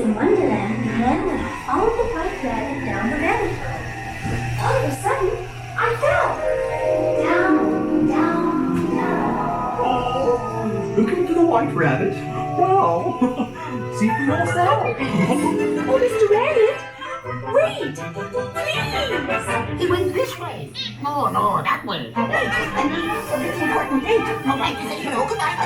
in Wonderland, then we followed the white rabbit down the rabbit hole. All of a sudden, I fell. Down, down, down. Oh, looking for the white rabbit? Wow. See for yourself. Oh, Mr. Rabbit, wait, please. He went this way. No, that way. Wait, it's an important date. No right to say hello. Goodbye.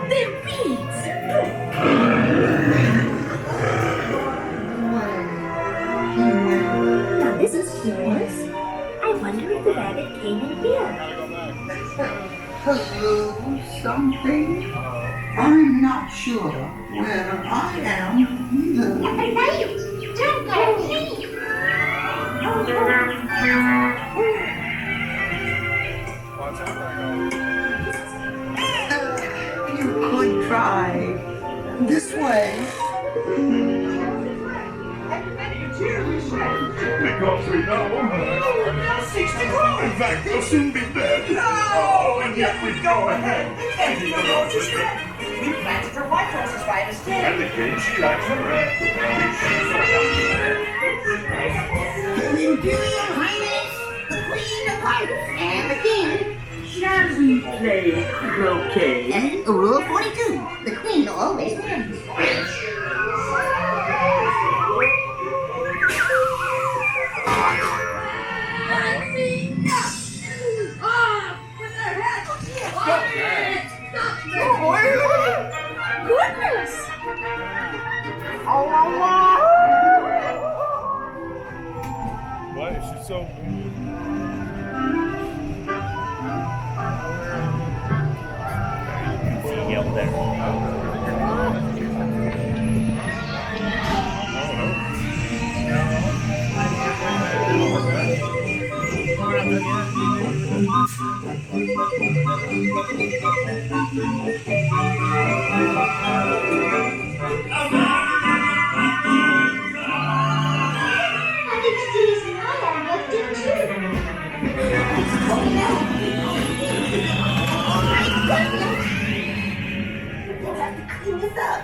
They're beads. Now this is curious. I wonder if the rabbit came in here. Hello, something? I'm not sure where I am either. Don't go, please. You could try this way. Because we know. Now 60 grown. In fact, they'll soon be dead. Oh, and yet we go ahead. And he knows his strength. We planted her white roses by mistake. And the king, she likes her red. Her Imperial Highness, the Queen of Hearts, and the King. Shall we play croquet? Rule 42, the Queen always wins. Goodness! Why is she so... Yell there. I think Steve and I have left it too. We'll have to clean this up.